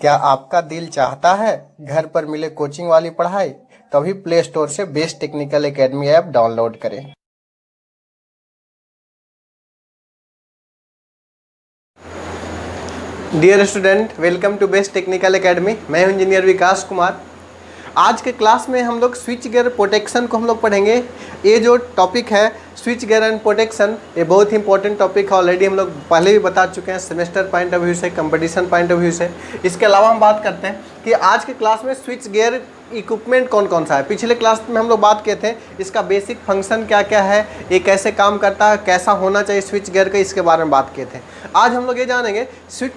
क्या आपका दिल चाहता है घर पर मिले कोचिंग वाली पढ़ाई? तभी प्ले स्टोर से best technical academy app download करें। Dear student, welcome to best technical academy. मैं हूं इंजीनियर विकास कुमार। आज के क्लास में हम लोग स्विच गियर प्रोटेक्शन को हम लोग पढ़ेंगे। ये जो टॉपिक है स्विच गियर एंड प्रोटेक्शन, ये बहुत ही इंपॉर्टेंट टॉपिक है। ऑलरेडी हम लोग पहले भी बता चुके हैं, सेमेस्टर पॉइंट ऑफ व्यू से, कंपटीशन पॉइंट ऑफ व्यू से। इसके अलावा हम बात करते हैं कि आज के क्लास में स्विच गियर इक्विपमेंट कौन कौन सा है। पिछले क्लास में हम लोग बात किए थे इसका बेसिक फंक्शन क्या क्या है, ये कैसे काम करता है, कैसा होना चाहिए स्विच गियर का, इसके बारे में बात किए थे। आज हम लोग ये जानेंगे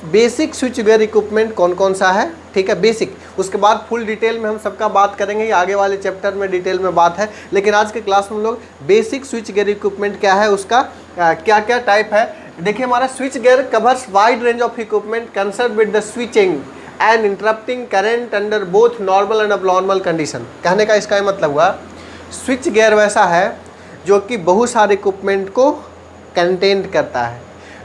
बेसिक स्विच गियर इक्विपमेंट कौन कौन सा है, ठीक है, बेसिक। उसके बाद फुल डिटेल में हम सबका बात करेंगे, आगे वाले चैप्टर में डिटेल में बात है। लेकिन आज के क्लास में हम लोग बेसिक स्विच गियर इक्विपमेंट क्या है, उसका क्या क्या टाइप है। देखिए, हमारा switch gear covers wide range of equipment concern with the switching and interrupting current under both normal and abnormal condition. कहने का इसका मतलब हुआ स्विच गियर वैसा है जो कि बहुत सारे इक्विपमेंट को कंटेंट करता है,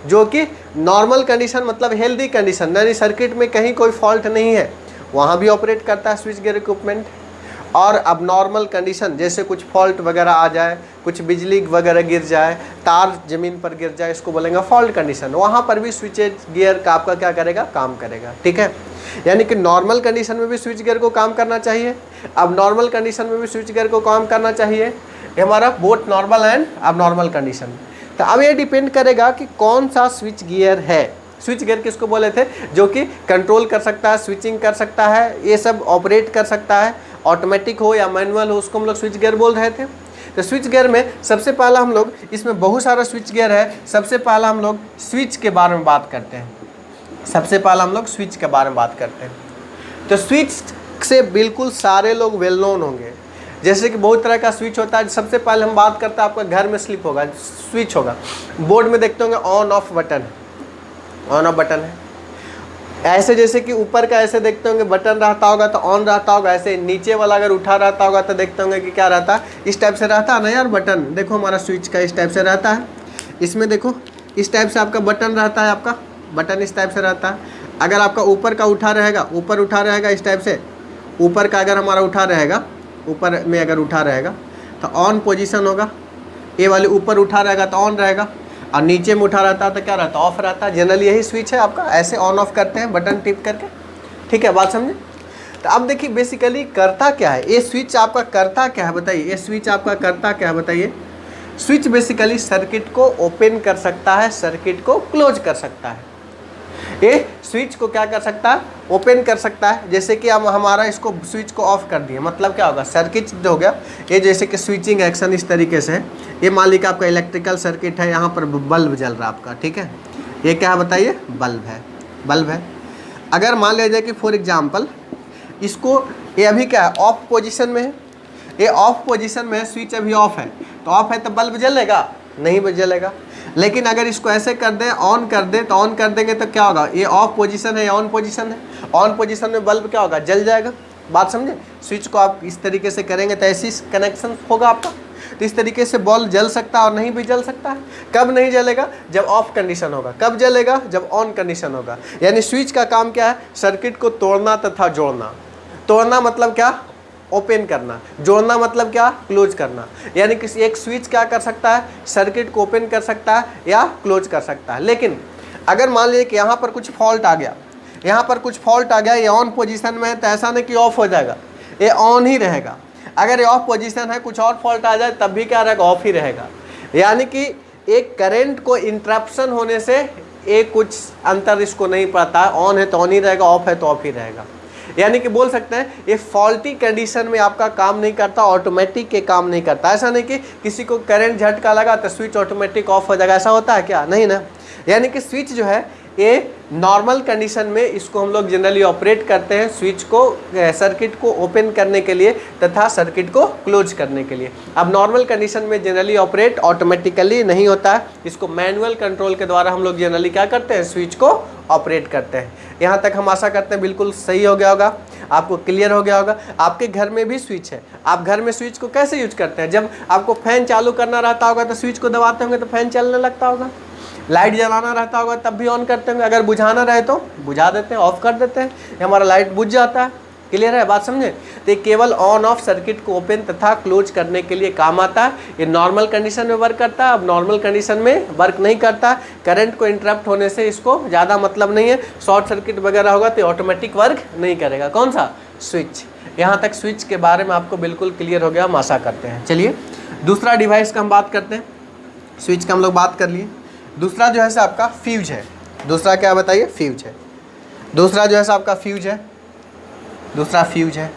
जो कि नॉर्मल कंडीशन मतलब हेल्दी कंडीशन, यानी सर्किट में कहीं कोई फॉल्ट नहीं है, वहाँ भी ऑपरेट करता है स्विच गियर इक्विपमेंट। और अब नॉर्मल कंडीशन जैसे कुछ फॉल्ट वगैरह आ जाए, कुछ बिजली वगैरह गिर जाए, तार ज़मीन पर गिर जाए, इसको बोलेंगे फॉल्ट कंडीशन। वहाँ पर भी स्विच गियर का आपका क्या करेगा, काम करेगा, ठीक है। यानी कि नॉर्मल कंडीशन में भी स्विच गियर को काम करना चाहिए, अब नॉर्मल कंडीशन में भी स्विच गियर को काम करना चाहिए। ये हमारा बोथ नॉर्मल एंड अब नॉर्मल कंडीशन। तो अब ये डिपेंड करेगा कि कौन सा स्विच गियर है। स्विच गियर किसको बोले थे, जो कि कंट्रोल कर सकता है, स्विचिंग कर सकता है, ये सब ऑपरेट कर सकता है, ऑटोमेटिक हो या मैनुअल हो, उसको हम लोग स्विच गियर बोल रहे थे। तो स्विच गियर में सबसे पहला हम लोग, इसमें बहुत सारा स्विच गियर है, सबसे पहला हम लोग स्विच के बारे में बात करते हैं। सबसे पहला हम लोग स्विच के बारे में बात करते हैं। तो स्विच से बिल्कुल सारे लोग वेल नोन होंगे। जैसे कि बहुत तरह का स्विच होता है। सबसे पहले हम बात करते हैं, आपका घर में स्लिप होगा, स्विच होगा, बोर्ड में देखते होंगे on off button, on off button है। ऐसे जैसे कि ऊपर का ऐसे देखते होंगे बटन रहता होगा तो ऑन रहता होगा, ऐसे नीचे वाला अगर उठा रहता होगा तो देखते होंगे कि क्या रहता है, इस टाइप से रहता है ना यार बटन। देखो हमारा स्विच का इस टाइप से रहता है, इसमें देखो इस टाइप से आपका बटन रहता है, आपका बटन इस टाइप से रहता है। अगर आपका ऊपर का उठा रहेगा, ऊपर उठा रहेगा इस टाइप से, ऊपर का अगर हमारा उठा रहेगा, ऊपर में अगर उठा रहेगा तो ऑन पोजीशन होगा, ये वाले ऊपर उठा रहेगा तो ऑन रहेगा, और नीचे में उठा रहता है तो क्या रहता है, ऑफ रहता है। जनरली यही स्विच है आपका, ऐसे ऑन ऑफ करते हैं बटन टिप करके, ठीक है, बात समझे। तो अब देखिए बेसिकली करता क्या है ये स्विच, आपका करता क्या है बताइए, ये स्विच आपका करता क्या है बताइए। स्विच बेसिकली सर्किट को ओपन कर सकता है, सर्किट को क्लोज कर सकता है। ये स्विच को क्या कर सकता है, ओपन कर सकता है। जैसे कि हम हमारा इसको स्विच को ऑफ कर दिए, मतलब क्या होगा, सर्किट जो हो गया ये, जैसे कि स्विचिंग एक्शन इस तरीके से है। ये मान लीजिए आपका इलेक्ट्रिकल सर्किट है, यहाँ पर बल्ब जल रहा है आपका, ठीक है, ये क्या है बताइए, बल्ब है, बल्ब है। अगर मान लीजिए कि फॉर एग्जाम्पल इसको, ये अभी क्या है, ऑफ पोजिशन में है, ये ऑफ पोजिशन में है, स्विच अभी ऑफ है, तो ऑफ है तो बल्ब जलेगा नहीं जलेगा। लेकिन अगर इसको ऐसे कर दें, ऑन कर दें, तो ऑन कर देंगे तो क्या होगा, ये ऑफ पोजीशन है या ऑन पोजीशन है, ऑन पोजीशन में बल्ब क्या होगा, जल जाएगा। बात समझे। स्विच को आप इस तरीके से करेंगे तो ऐसी कनेक्शन होगा आपका, तो इस तरीके से बल्ब जल सकता है और नहीं भी जल सकता है। कब नहीं जलेगा, जब ऑफ कंडीशन होगा। कब जलेगा, जब ऑन कंडीशन होगा। यानी स्विच का काम क्या है, सर्किट को तोड़ना तथा जोड़ना। तोड़ना मतलब क्या, ओपन करना, जोड़ना मतलब क्या, क्लोज करना। यानी कि एक स्विच क्या कर सकता है, सर्किट को ओपन कर सकता है या क्लोज कर सकता है। लेकिन अगर मान लीजिए कि यहाँ पर कुछ फॉल्ट आ गया, यहाँ पर कुछ फॉल्ट आ गया, ये ऑन पोजीशन में है, तो ऐसा नहीं कि ऑफ हो जाएगा, ये ऑन ही रहेगा। अगर ये ऑफ पोजीशन है, कुछ और फॉल्ट आ जाए तब भी क्या रहेगा, ऑफ ही रहेगा। यानी कि एक करंट को इंटरप्शन होने से एक कुछ अंतर इसको नहीं पड़ता है, ऑन है तो ऑन ही रहेगा, ऑफ है तो ऑफ ही रहेगा। यानी कि बोल सकते हैं ये फॉल्टी कंडीशन में आपका काम नहीं करता, ऑटोमेटिक के काम नहीं करता। ऐसा नहीं कि किसी को करंट झटका लगा तो स्विच ऑटोमेटिक ऑफ हो जाएगा, ऐसा होता है क्या, नहीं ना। यानी कि स्विच जो है ये नॉर्मल कंडीशन में इसको हम लोग जनरली ऑपरेट करते हैं, स्विच को, सर्किट को ओपन करने के लिए तथा सर्किट को क्लोज करने के लिए। अब नॉर्मल कंडीशन में जनरली ऑपरेट ऑटोमेटिकली नहीं होता है, इसको मैनुअल कंट्रोल के द्वारा हम लोग जनरली क्या करते हैं, स्विच को ऑपरेट करते हैं। यहाँ तक हम आशा करते हैं बिल्कुल सही हो गया होगा, आपको क्लियर हो गया होगा। आपके घर में भी स्विच है, आप घर में स्विच को कैसे यूज करते हैं, जब आपको फैन चालू करना रहता होगा तो स्विच को दबाते होंगे तो फैन चलने लगता होगा। लाइट जलाना रहता होगा तब भी ऑन करते होंगे, अगर बुझाना रहे तो बुझा देते हैं, ऑफ कर देते हैं, ये हमारा लाइट बुझ जाता है। क्लियर है बात, समझे? तो ये केवल ऑन ऑफ सर्किट को ओपन तथा क्लोज करने के लिए काम आता है। ये नॉर्मल कंडीशन में वर्क करता है, अब नॉर्मल कंडीशन में वर्क नहीं करता। करंट को इंटरप्ट होने से इसको ज़्यादा मतलब नहीं है, शॉर्ट सर्किट वगैरह होगा तो ऑटोमेटिक वर्क नहीं करेगा। कौन सा? स्विच। यहाँ तक स्विच के बारे में आपको बिल्कुल क्लियर हो गया, हम आशा करते हैं। चलिए दूसरा डिवाइस का हम बात करते हैं। स्विच का हम लोग बात कर लिए। दूसरा जो है सो आपका फ्यूज है। दूसरा क्या बताइए? फ्यूज है। दूसरा जो है सो आपका फ्यूज है। दूसरा फ्यूज है।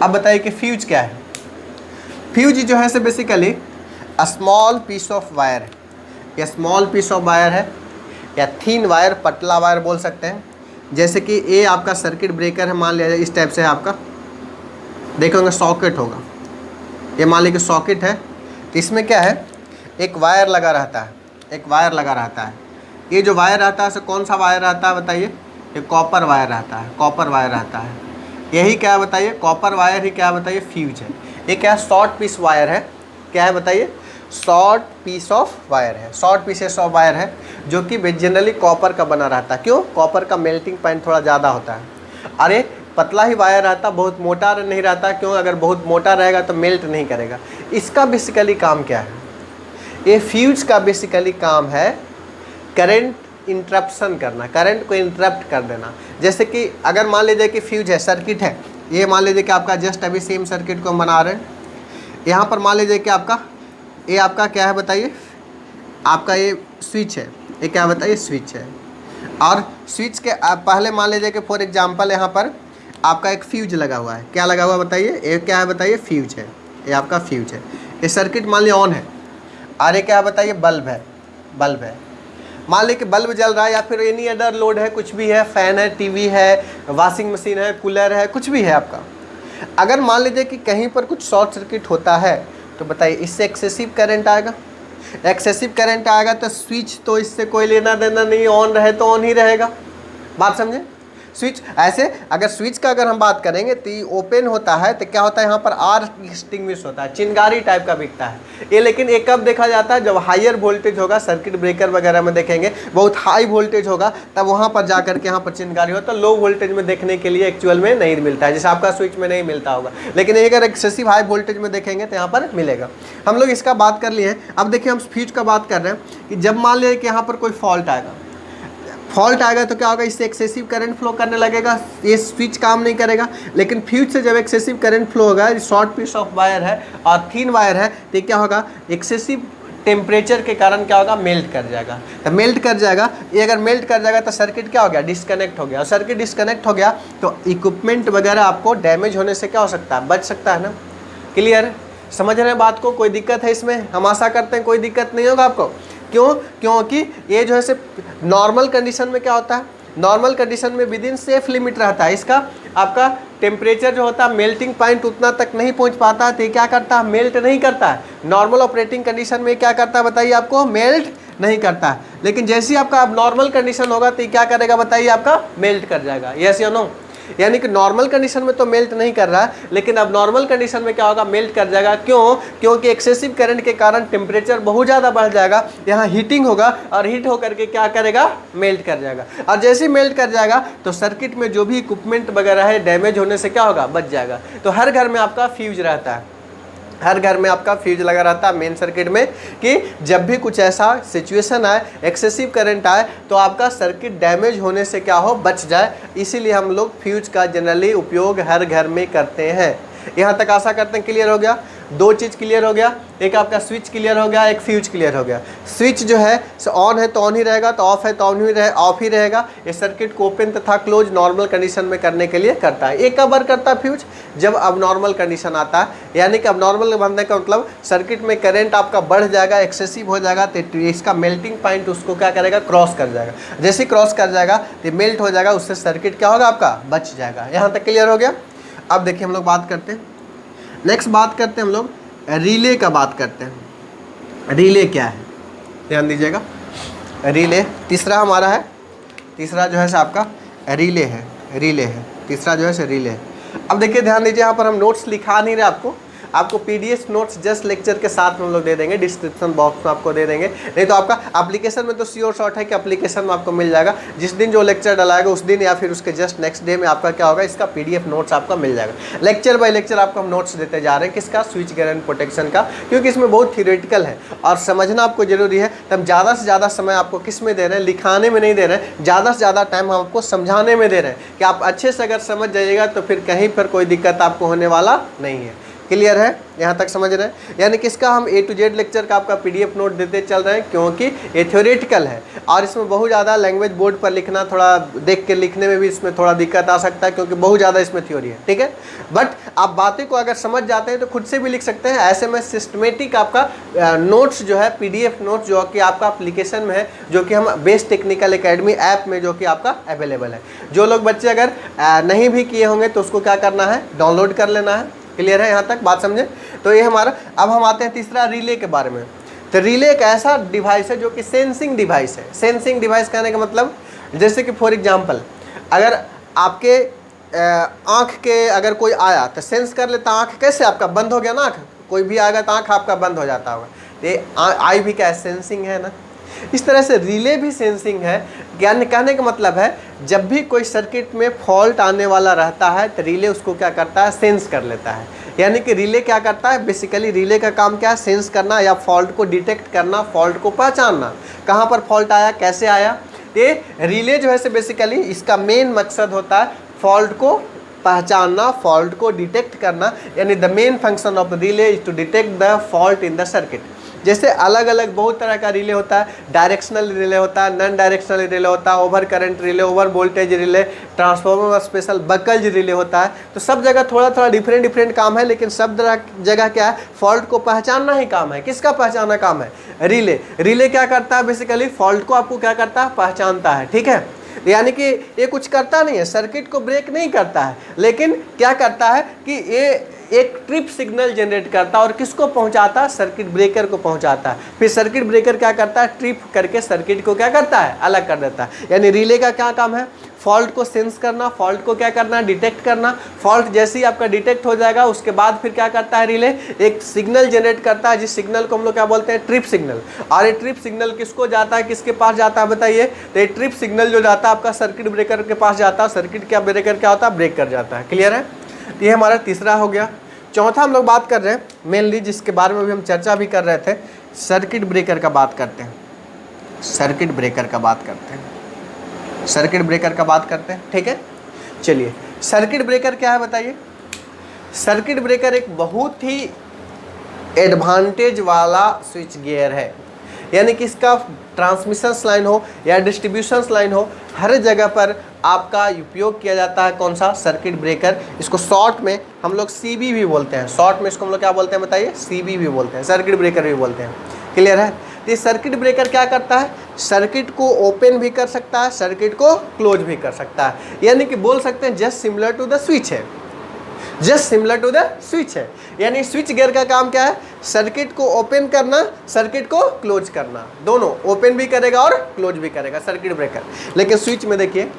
अब बताइए कि फ्यूज क्या है? फ्यूज जो है so basically a small piece of wire है, या स्मॉल पीस ऑफ वायर है, या थीन वायर, पतला वायर बोल सकते हैं। जैसे कि ये आपका सर्किट ब्रेकर है, मान लिया जाए इस टाइप से है आपका, देखोगे सॉकेट होगा, ये मान लीजिए सॉकेट है। तो इसमें क्या है, एक वायर लगा रहता है, एक वायर लगा रहता है। ये जो वायर रहता है सो कौन सा वायर रहता है बताइए? ये कॉपर वायर रहता है, कॉपर वायर रहता है। यही क्या बताइए? कॉपर वायर ही क्या बताइए? फ्यूज है। ये क्या? शॉर्ट पीस वायर है। क्या है बताइए? शॉर्ट पीस ऑफ वायर है, शॉर्ट पीसेस ऑफ वायर है, जो कि जनरली कॉपर का बना रहता है। क्यों? कॉपर का मेल्टिंग पॉइंट थोड़ा ज़्यादा होता है। अरे पतला ही वायर रहता, बहुत मोटा नहीं रहता। क्यों? अगर बहुत मोटा रहेगा तो मेल्ट नहीं करेगा। इसका बेसिकली काम क्या है? ये फ्यूज का बेसिकली काम है करंट इंटरप्शन करना, करंट को इंटरप्ट कर देना। जैसे कि अगर मान लीजिए कि फ्यूज है, सर्किट है, ये मान लीजिए कि आपका जस्ट अभी सेम सर्किट को हम बना रहे हैं। यहाँ पर मान लीजिए कि आपका ये आपका क्या है बताइए? आपका ये स्विच है। ये क्या बताइए? स्विच है। और स्विच के पहले मान लीजिए कि फॉर एग्जांपल यहाँ पर आपका एक फ्यूज लगा हुआ है। क्या लगा हुआ बताइए? ये क्या है बताइए? फ्यूज है। ये आपका फ्यूज है। ये सर्किट मान लीजिए ऑन है। और ये क्या बताइए? बल्ब है, बल्ब है। मान लीजिए कि बल्ब जल रहा है, या फिर एनी अदर लोड है, कुछ भी है, फ़ैन है, टीवी है, वॉशिंग मशीन है, कूलर है, कुछ भी है आपका। अगर मान लीजिए कि कहीं पर कुछ शॉर्ट सर्किट होता है तो बताइए इससे एक्सेसिव करंट आएगा। एक्सेसिव करंट आएगा तो स्विच तो इससे कोई लेना देना नहीं, ऑन रहे तो ऑन ही रहेगा। बात समझे? स्विच ऐसे, अगर स्विच का अगर हम बात करेंगे तो ये ओपन होता है तो क्या होता है? यहाँ पर आर एक्सटिंग्विश होता है, चिंगारी टाइप का दिखता है ये। लेकिन ये कब देखा जाता है? जब हायर वोल्टेज होगा, सर्किट ब्रेकर वगैरह में देखेंगे बहुत हाई वोल्टेज होगा, तब वहाँ पर जा करके यहाँ पर चिंगारी होता है। लो वोल्टेज में देखने के लिए एक्चुअल में नहीं मिलता है, जैसे आपका स्विच में नहीं मिलता होगा। लेकिन अगर एक्सेसिव हाई वोल्टेज में देखेंगे तो यहाँ पर मिलेगा। हम लोग इसका बात कर लिए हैं। अब देखिए हम फ्यूज का बात कर रहे हैं कि जब मान लिया कि यहाँ पर कोई फॉल्ट आएगा, फॉल्ट आएगा तो क्या होगा? इससे एक्सेसिव करंट फ्लो करने लगेगा, ये स्विच काम नहीं करेगा। लेकिन फ्यूज से जब एक्सेसिव करंट फ्लो होगा, शॉर्ट पीस ऑफ वायर है और थिन वायर है, तो क्या होगा? एक्सेसिव टेम्परेचर के कारण क्या होगा? मेल्ट कर जाएगा। तो मेल्ट कर जाएगा, ये अगर मेल्ट कर जाएगा तो सर्किट क्या हो गया? डिस्कनेक्ट हो गया। और सर्किट डिस्कनेक्ट हो गया तो इक्विपमेंट वगैरह आपको डैमेज होने से क्या हो सकता है? बच सकता है ना। क्लियर? समझ रहे हैं बात को? कोई दिक्कत है इसमें? हम आशा करते हैं कोई दिक्कत नहीं होगा आपको। क्यों? क्योंकि ये जो है से नॉर्मल कंडीशन में क्या होता है? नॉर्मल कंडीशन में विद इन सेफ लिमिट रहता है। इसका आपका टेम्परेचर जो होता है, मेल्टिंग पॉइंट उतना तक नहीं पहुंच पाता है, तो ये क्या करता है? मेल्ट नहीं करता है। नॉर्मल ऑपरेटिंग कंडीशन में क्या करता है बताइए आपको? मेल्ट नहीं करता है। लेकिन जैसे ही आपका अब नॉर्मल कंडीशन होगा तो ये क्या करेगा बताइए? आपका मेल्ट कर जाएगा। यस या नो? यानी कि नॉर्मल कंडीशन में तो मेल्ट नहीं कर रहा है, लेकिन अब नॉर्मल कंडीशन में क्या होगा? मेल्ट कर जाएगा। क्यों? क्योंकि एक्सेसिव करंट के कारण टेम्परेचर बहुत ज़्यादा बढ़ जाएगा, यहाँ हीटिंग होगा और हीट होकर के क्या करेगा? मेल्ट कर जाएगा। और जैसे ही मेल्ट कर जाएगा तो सर्किट में जो भी इक्विपमेंट वगैरह है डैमेज होने से क्या होगा? बच जाएगा। तो हर घर में आपका फ्यूज रहता है, हर घर में आपका फ्यूज लगा रहता है मेन सर्किट में, कि जब भी कुछ ऐसा सिचुएशन आए, एक्सेसिव करंट आए, तो आपका सर्किट डैमेज होने से क्या हो? बच जाए। इसीलिए हम लोग फ्यूज का जनरली उपयोग हर घर में करते हैं। यहाँ तक आशा करते हैं क्लियर हो गया। दो चीज़ क्लियर हो गया, एक आपका स्विच क्लियर हो गया, एक फ्यूज क्लियर हो गया। स्विच जो है ऑन है तो ऑन ही रहेगा, तो ऑफ है तो ऑफ ही रहेगा। ये सर्किट को ओपन तथा क्लोज नॉर्मल कंडीशन में करने के लिए करता है। एक कब करता है फ्यूज? जब अब नॉर्मल कंडीशन आता है, यानी कि अब नॉर्मल बनने का मतलब सर्किट में करंट आपका बढ़ जाएगा, एक्सेसिव हो जाएगा, तो इसका मेल्टिंग पॉइंट उसको क्या करेगा? क्रॉस कर जाएगा। जैसे ही क्रॉस कर जाएगा तो मेल्ट हो जाएगा, उससे सर्किट क्या होगा? आपका बच जाएगा। यहाँ तक क्लियर हो गया। अब देखिए हम लोग बात करते हैं, नेक्स्ट बात करते हैं हम लोग रिले का बात करते हैं। रिले क्या है? ध्यान दीजिएगा। रिले तीसरा हमारा है, तीसरा जो है से आपका रिले है, रिले है। तीसरा जो है से रिले है। अब देखिए ध्यान दीजिए, यहाँ पर हम नोट्स लिखा नहीं रहे आपको, आपको PDF नोट्स जस्ट लेक्चर के साथ में हम लोग दे देंगे, डिस्क्रिप्शन बॉक्स में आपको दे देंगे। नहीं तो आपका एप्लीकेशन में तो श्योर शॉट है कि एप्लीकेशन में आपको मिल जाएगा, जिस दिन जो लेक्चर डलाएगा उस दिन या फिर उसके जस्ट नेक्स्ट डे में आपका क्या होगा, इसका PDF नोट्स आपका मिल जाएगा। लेक्चर बाय लेक्चर आपको हम नोट्स देते जा रहे हैं, किसका, स्विच गियर एंड प्रोटेक्शन का, क्योंकि इसमें बहुत थियोरेटिकल है और समझना आपको जरूरी है। तब ज़्यादा से ज़्यादा समय आपको किस में दे रहे हैं, लिखाने में नहीं दे रहे हैं, ज़्यादा से ज़्यादा टाइम हम आपको समझाने में दे रहे हैं कि आप अच्छे से अगर समझ जाइएगा तो फिर कहीं पर कोई दिक्कत आपको होने वाला नहीं है। क्लियर है, यहाँ तक समझ रहे हैं। यानी कि इसका हम A to Z लेक्चर का आपका PDF नोट देते चल रहे हैं, क्योंकि ये थ्योरेटिकल है और इसमें बहुत ज़्यादा लैंग्वेज बोर्ड पर लिखना, थोड़ा देख के लिखने में भी इसमें थोड़ा दिक्कत आ सकता है, क्योंकि बहुत ज़्यादा इसमें थ्योरी है। ठीक है, बट आप बातें को अगर समझ जाते हैं तो खुद से भी लिख सकते हैं। ऐसे में सिस्टमेटिक आपका नोट्स जो है, PDF नोट्स जो कि आपका एप्लीकेशन में है, जो कि हम बेस्ट टेक्निकल एकेडमी ऐप में जो कि आपका अवेलेबल है। जो लोग बच्चे अगर नहीं भी किए होंगे तो उसको क्या करना है, डाउनलोड कर लेना है। क्लियर है, यहाँ तक बात समझे। तो ये हमारा, अब हम आते हैं तीसरा रिले के बारे में। तो रिले एक ऐसा डिवाइस है जो कि सेंसिंग डिवाइस है। सेंसिंग डिवाइस कहने का मतलब, जैसे कि फॉर एग्जांपल अगर आपके आँख के अगर कोई आया तो सेंस कर लेता, आँख कैसे आपका बंद हो गया ना, आँख कोई भी आएगा तो आँख आपका बंद हो जाता होगा। तो ये आई भी क्या सेंसिंग है ना, इस तरह से रिले भी सेंसिंग है। ज्ञान कहने का मतलब है, जब भी कोई सर्किट में फॉल्ट आने वाला रहता है तो रिले उसको क्या करता है, सेंस कर लेता है। यानी कि रिले क्या करता है, बेसिकली रिले का काम क्या है, सेंस करना या फॉल्ट को डिटेक्ट करना, फॉल्ट को पहचानना, कहाँ पर फॉल्ट आया, कैसे आया। ये रिले जो है से बेसिकली इसका मेन मकसद होता है फॉल्ट को पहचानना, फॉल्ट को डिटेक्ट करना। यानी the main function of relay is to detect the fault in the circuit. जैसे अलग अलग बहुत तरह का रिले होता है, डायरेक्शनल रिले होता है, नॉन डायरेक्शनल रिले होता है, over current relay, over voltage relay, transformer special Buchholz relay होता है। तो सब जगह थोड़ा थोड़ा डिफरेंट काम है, लेकिन सब जगह क्या है, फॉल्ट को पहचानना ही काम है। किसका पहचानना काम है, रिले। रिले क्या करता है, बेसिकली फॉल्ट को आपको क्या करता है, पहचानता है। ठीक है, यानी कि ये कुछ करता नहीं है, सर्किट को ब्रेक नहीं करता है, लेकिन क्या करता है कि ये एक ट्रिप सिग्नल जनरेट करता है और किसको पहुंचाता है, सर्किट ब्रेकर को पहुंचाता है। फिर सर्किट ब्रेकर क्या करता है, ट्रिप करके सर्किट को क्या करता है, अलग कर देता है। यानी रिले का क्या काम है, फॉल्ट को सेंस करना, फॉल्ट को क्या करना, डिटेक्ट करना। फॉल्ट जैसे ही आपका डिटेक्ट हो जाएगा उसके बाद फिर क्या करता है, रिले एक सिग्नल जनरेट करता है, जिस सिग्नल को हम लोग क्या बोलते हैं, ट्रिप सिग्नल। और ये ट्रिप सिग्नल किसको जाता है, किसके पास जाता है बताइए। तो ये ट्रिप सिग्नल जो जाता है आपका सर्किट ब्रेकर के पास जाता है, सर्किट क्या ब्रेकर क्या होता है, ब्रेक कर जाता है। क्लियर है, ये हमारा तीसरा हो गया। चौथा हम लोग बात कर रहे हैं मेनली, जिसके बारे में भी हम चर्चा भी कर रहे थे, सर्किट ब्रेकर का बात करते हैं। सर्किट ब्रेकर का बात करते हैं, सर्किट ब्रेकर का बात करते हैं। ठीक है, चलिए सर्किट ब्रेकर क्या है बताइए। सर्किट ब्रेकर एक बहुत ही एडवांटेज वाला स्विच गियर है। यानी कि इसका ट्रांसमिशन लाइन हो या डिस्ट्रीब्यूशन लाइन हो, हर जगह पर आपका उपयोग किया जाता है। कौन सा, सर्किट ब्रेकर। इसको शॉर्ट में हम लोग CB भी बोलते हैं। शॉर्ट में इसको हम लोग क्या बोलते हैं बताइए, CB भी बोलते हैं, सर्किट ब्रेकर भी बोलते हैं। क्लियर है। तो ये सर्किट ब्रेकर क्या करता है, सर्किट को ओपन भी कर सकता है, सर्किट को क्लोज भी कर सकता है। यानी कि बोल सकते हैं just similar to the switch है, just similar to the switch है। यानी स्विच गियर का काम क्या है, सर्किट को ओपन करना, सर्किट को क्लोज करना, दोनों ओपन भी करेगा और क्लोज भी करेगा सर्किट ब्रेकर। लेकिन स्विच में देखिए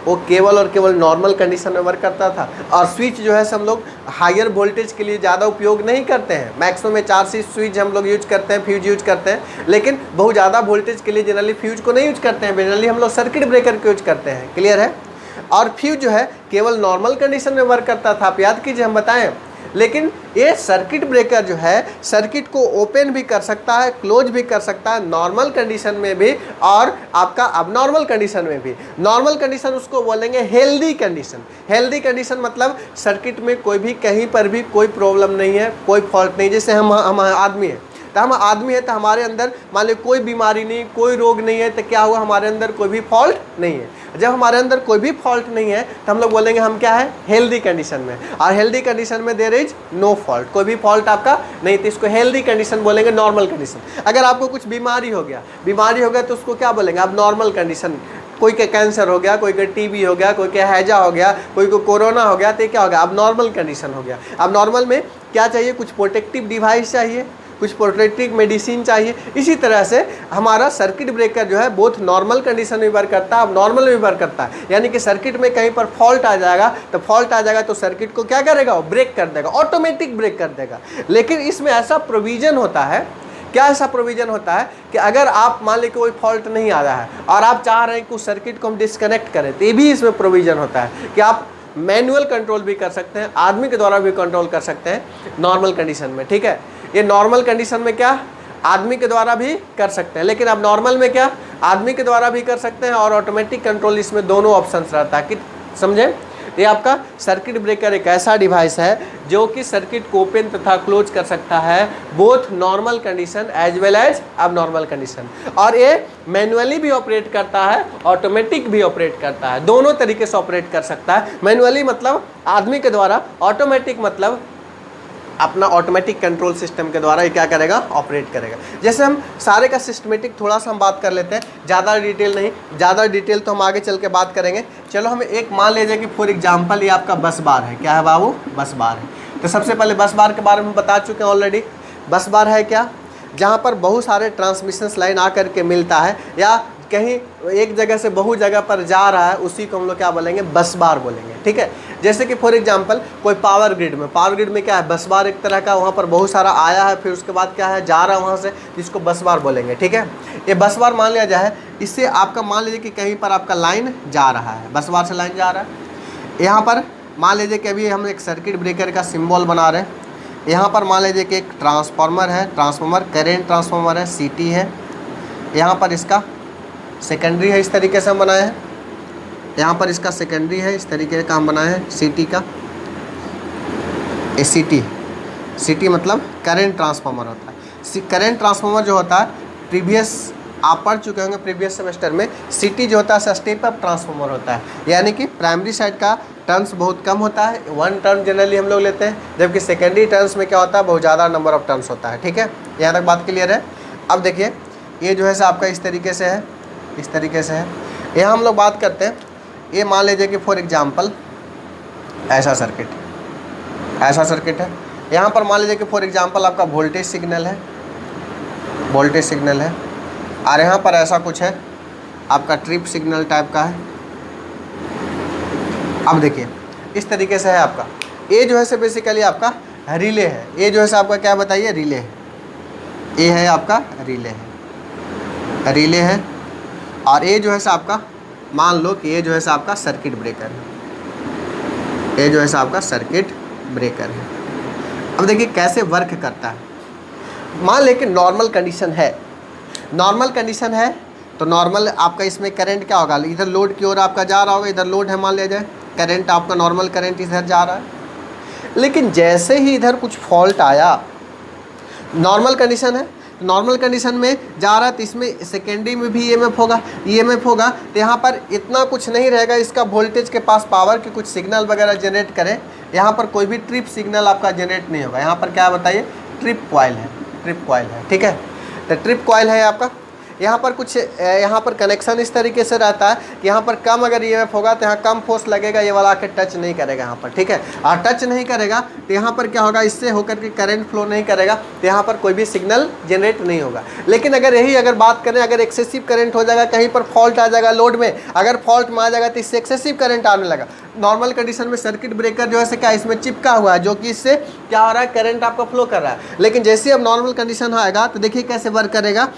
वो केवल और केवल नॉर्मल कंडीशन में वर्क करता था। और स्विच जो है हम लोग हायर वोल्टेज के लिए ज़्यादा उपयोग नहीं करते हैं। मैक्सिमम में 4 स्विच हम लोग यूज करते हैं, फ्यूज यूज करते हैं, लेकिन बहुत ज़्यादा वोल्टेज के लिए जनरली फ्यूज को नहीं यूज करते हैं, जनरली हम लोग सर्किट ब्रेकर को यूज करते हैं। क्लियर है। और फ्यूज जो है केवल नॉर्मल कंडीशन में वर्क करता था, आप याद कीजिए हम बताएं। लेकिन ये सर्किट ब्रेकर जो है सर्किट को ओपन भी कर सकता है, क्लोज भी कर सकता है, नॉर्मल कंडीशन में भी और आपका अबनॉर्मल कंडीशन में भी। नॉर्मल कंडीशन उसको बोलेंगे हेल्दी कंडीशन। हेल्दी कंडीशन मतलब सर्किट में कोई भी कहीं पर भी कोई प्रॉब्लम नहीं है, कोई फॉल्ट नहीं। जैसे हम आदमी हैं, तो हम आदमी है तो हमारे अंदर मान लो कोई बीमारी नहीं, कोई रोग नहीं है, तो क्या हुआ, हमारे अंदर कोई भी फॉल्ट नहीं है। जब हमारे अंदर कोई भी फॉल्ट नहीं है तो हम लोग बोलेंगे हम क्या है, हेल्दी कंडीशन में। और हेल्दी कंडीशन में देयर इज नो फॉल्ट, कोई भी फॉल्ट आपका नहीं, तो इसको हेल्दी कंडीशन बोलेंगे, नॉर्मल कंडीशन। अगर आपको कुछ बीमारी हो गया तो उसको क्या बोलेंगे, आप नॉर्मल कंडीशन। कोई का कैंसर हो गया, कोई का TB हो गया, कोई का हैजा हो गया, कोई को कोरोना हो गया, तो क्या हो गया, अब नॉर्मल कंडीशन हो गया। अब नॉर्मल में क्या चाहिए, कुछ प्रोटेक्टिव डिवाइस चाहिए, कुछ प्रोटेक्टिव मेडिसिन चाहिए। इसी तरह से हमारा सर्किट ब्रेकर जो है बोथ नॉर्मल कंडीशन में वर्क करता है, नॉर्मल में वर्क करता है। यानी कि सर्किट में कहीं पर फॉल्ट आ जाएगा तो सर्किट को क्या करेगा, ब्रेक कर देगा, ऑटोमेटिक ब्रेक कर देगा। लेकिन इसमें ऐसा प्रोविजन होता है, क्या ऐसा प्रोविजन होता है कि अगर आप मान लीजिए कोई फॉल्ट नहीं आ रहा है और आप चाह रहे हैं कि उस सर्किट को हम डिस्कनेक्ट करें, तो ये भी इसमें प्रोविजन होता है कि आप मैनुअल कंट्रोल भी कर सकते हैं, आदमी के द्वारा भी कंट्रोल कर सकते हैं नॉर्मल कंडीशन में। ठीक है, ये नॉर्मल कंडीशन में क्या आदमी के द्वारा भी कर सकते हैं, लेकिन अब नॉर्मल में क्या आदमी के द्वारा भी कर सकते हैं और ऑटोमेटिक कंट्रोल, इसमें दोनों ऑप्शंस रहता है कि समझे। ये आपका सर्किट ब्रेकर एक ऐसा डिवाइस है जो कि सर्किट को ओपन तथा क्लोज कर सकता है both normal condition as well as abnormal condition, और ये मैनुअली भी ऑपरेट करता है, ऑटोमेटिक भी ऑपरेट करता है, दोनों तरीके से ऑपरेट कर सकता है। मैनुअली मतलब आदमी के द्वारा, ऑटोमेटिक मतलब अपना ऑटोमेटिक कंट्रोल सिस्टम के द्वारा ये क्या करेगा, ऑपरेट करेगा। जैसे हम सारे का सिस्टमेटिक थोड़ा सा हम बात कर लेते हैं, ज़्यादा डिटेल नहीं, ज़्यादा डिटेल तो हम आगे चल के बात करेंगे। चलो हम एक मान लीजिए कि फॉर एग्जांपल ये आपका बस बार है। क्या है बाबू, बस बार है। तो सबसे पहले बस बार के बारे में बता चुके हैं ऑलरेडी। बस बार है क्या, जहाँ पर बहुत सारे ट्रांसमिशन लाइन आकर के मिलता है या कहीं एक जगह से बहु जगह पर जा रहा है, उसी को हम लोग क्या बोलेंगे, बस बार बोलेंगे। ठीक है, जैसे कि फॉर एग्जांपल कोई पावर ग्रिड में क्या है, बस बार एक तरह का, वहाँ पर बहुत सारा आया है, फिर उसके बाद क्या है जा रहा है वहाँ से, जिसको बस बार बोलेंगे। ठीक है, ये बस बार मान लिया जाए, इससे आपका मान लीजिए कि कहीं पर आपका लाइन जा रहा है, बस बार से लाइन जा रहा है। यहाँ पर मान लीजिए कि अभी हम एक सर्किट ब्रेकर का सिम्बॉल बना रहे हैं। यहाँ पर मान लीजिए कि एक ट्रांसफार्मर है, करेंट ट्रांसफार्मर है, CT है। यहाँ पर इसका सेकेंडरी है, इस तरीके से हम बनाए हैं। यहाँ पर इसका सेकेंडरी है, इस तरीके का हम बनाए हैं CT का। CT मतलब करेंट ट्रांसफार्मर होता है। करेंट ट्रांसफार्मर जो होता है, प्रीवियस आप पढ़ चुके होंगे प्रीवियस सेमेस्टर में, CT जो होता है स्टेप अप ट्रांसफार्मर होता है। यानी कि प्राइमरी साइड का टर्न्स बहुत कम होता है, 1 टर्न जनरली हम लोग लेते हैं, जबकि सेकेंडरी टर्न्स में क्या होता है, बहुत ज़्यादा नंबर ऑफ टर्न्स होता है। ठीक है, यहाँ तक बात क्लियर है। अब देखिए ये जो है आपका इस तरीके से है, इस तरीके से है। यहाँ हम लोग बात करते हैं, ये मान लीजिए कि फॉर एग्जांपल ऐसा सर्किट है। यहाँ पर मान लीजिए कि फॉर एग्जांपल आपका वोल्टेज सिग्नल है, और यहाँ पर ऐसा कुछ है आपका ट्रिप सिग्नल टाइप का है। अब देखिए इस तरीके से है आपका, ये जो है बेसिकली आपका रिले है। ये जो है आपका क्या बताइए, रिले है। ये है आपका रिले है, और ये जो है आपका मान लो कि ये जो है आपका सर्किट ब्रेकर है। ये जो है आपका सर्किट ब्रेकर है। अब देखिए कैसे वर्क करता है। मान लेकिन नॉर्मल कंडीशन है तो नॉर्मल आपका इसमें करंट क्या होगा, इधर लोड की ओर आपका जा रहा होगा, इधर लोड है मान लिया जाए, करंट आपका नॉर्मल करंट इधर जा रहा है। लेकिन जैसे ही इधर कुछ फॉल्ट आया, नॉर्मल कंडीशन है, नॉर्मल कंडीशन में जा रहा है, तो इसमें सेकेंडरी में भी EMF होगा, तो यहाँ पर इतना कुछ नहीं रहेगा, इसका वोल्टेज के पास पावर के कुछ सिग्नल वगैरह जनरेट करें। यहाँ पर कोई भी ट्रिप सिग्नल आपका जनरेट नहीं होगा। यहाँ पर क्या बताइए, ट्रिप कॉइल है। ठीक है, तो ट्रिप कॉइल है आपका। यहाँ पर कुछ यहाँ पर कनेक्शन इस तरीके से रहता है कि यहाँ पर कम अगर EMF होगा तो यहाँ कम फोर्स लगेगा, ये वाला आके टच नहीं करेगा यहाँ पर। ठीक है, और टच नहीं करेगा तो यहाँ पर क्या होगा, इससे होकर के करंट फ्लो नहीं करेगा, तो यहाँ पर कोई भी सिग्नल जनरेट नहीं होगा। लेकिन अगर बात करें, अगर एक्सेसिव करंट हो जाएगा, कहीं पर फॉल्ट आ जाएगा लोड में, अगर फॉल्ट में आ जाएगा तो इससे एक्सेसिव करंट आने लगा। नॉर्मल कंडीशन में सर्किट ब्रेकर जो है क्या इसमें चिपका हुआ है, जो कि इससे क्या हो रहा है, करंट आपका फ्लो कर रहा है। लेकिन जैसे अब नॉर्मल कंडीशन आएगा तो देखिए कैसे वर्क करेगा।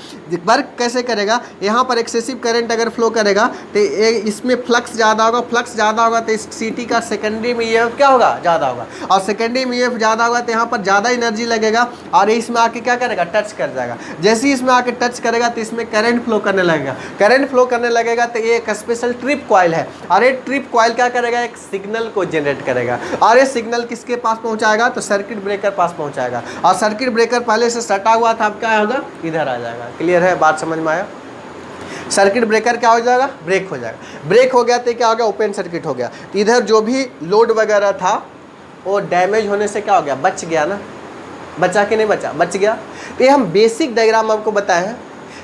यहाँ पर एक्सेसिव करंट अगर फ्लो करेगा तो इसमें फ्लक्स ज़्यादा होगा, तो इस CT का सेकेंडरी में EMF क्या होगा, ज़्यादा होगा, और सेकेंडरी में EMF ज़्यादा होगा तो यहाँ पर ज़्यादा एनर्जी लगेगा, और इसमें आके क्या करेगा, टच कर जाएगा। जैसे ही इसमें आके टच करेगा तो इसमें करंट फ्लो करने लगेगा। तो ये एक स्पेशल ट्रिप कॉइल है, और ये ट्रिप कॉइल क्या करेगा, एक सिग्नल को जनरेट करेगा, और ये सिग्नल किसके पास पहुंचाएगा, तो सर्किट ब्रेकर पास पहुंचाएगा, और सर्किट ब्रेकर पहले से सटा हुआ था, अब क्या होगा, इधर आ जाएगा। क्लियर है, बात समझ में आया। सर्किट ब्रेकर क्या हो जाएगा, ब्रेक हो जाएगा। ब्रेक हो गया तो क्या हो गया, ओपन सर्किट हो गया। तो इधर जो भी लोड वगैरह था वो डैमेज होने से क्या हो गया, बच गया ना, बचा कि नहीं बचा, बच गया। तो ये हम बेसिक डायग्राम आपको बताए हैं,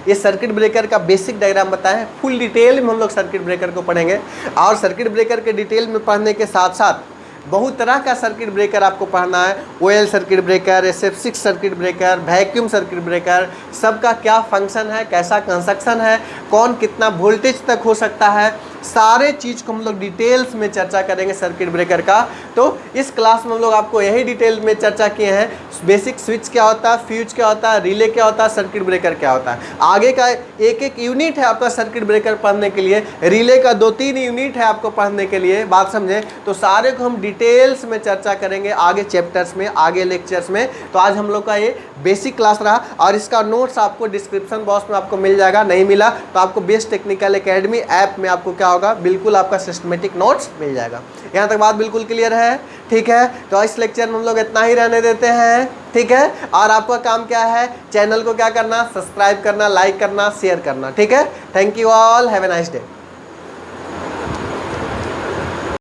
ये सर्किट ब्रेकर का बेसिक डायग्राम बताएं हैं। फुल डिटेल में हम लोग सर्किट ब्रेकर को पढ़ेंगे, और सर्किट ब्रेकर के डिटेल में पढ़ने के साथ साथ बहुत तरह का सर्किट ब्रेकर आपको पढ़ना है। Oil circuit breaker, SF6 circuit breaker, vacuum circuit breaker, सबका क्या फंक्शन है, कैसा कंस्ट्रक्शन है, कौन कितना वोल्टेज तक हो सकता है, सारे चीज़ को हम लोग डिटेल्स में चर्चा करेंगे सर्किट ब्रेकर का। तो इस क्लास में हम लोग आपको यही डिटेल में चर्चा किए हैं, बेसिक स्विच क्या होता है, फ्यूज क्या होता है, रिले क्या होता है, सर्किट ब्रेकर क्या होता है। आगे का एक एक यूनिट है आपका सर्किट ब्रेकर पढ़ने के लिए, रिले का 2-3 यूनिट है आपको पढ़ने के लिए, बात समझे। तो सारे को हम डिटेल्स में चर्चा करेंगे आगे चैप्टर्स में, आगे लेक्चर्स में। तो आज हम लोग का ये बेसिक क्लास रहा और इसका नोट्स आपको डिस्क्रिप्शन बॉक्स में आपको मिल जाएगा। नहीं मिला तो आपको बेस्ट टेक्निकल एकेडमी ऐप में आपको क्या होगा, बिल्कुल आपका सिस्टमेटिक नोट्स मिल जाएगा। यहाँ तक बात बिल्कुल क्लियर है, ठीक है। तो इस लेक्चर में हम लोग इतना ही रहने देते हैं, ठीक है। और आपका काम क्या है, चैनल को क्या करना, सब्सक्राइब करना, लाइक करना, शेयर करना, ठीक है। Thank you all, have a nice day.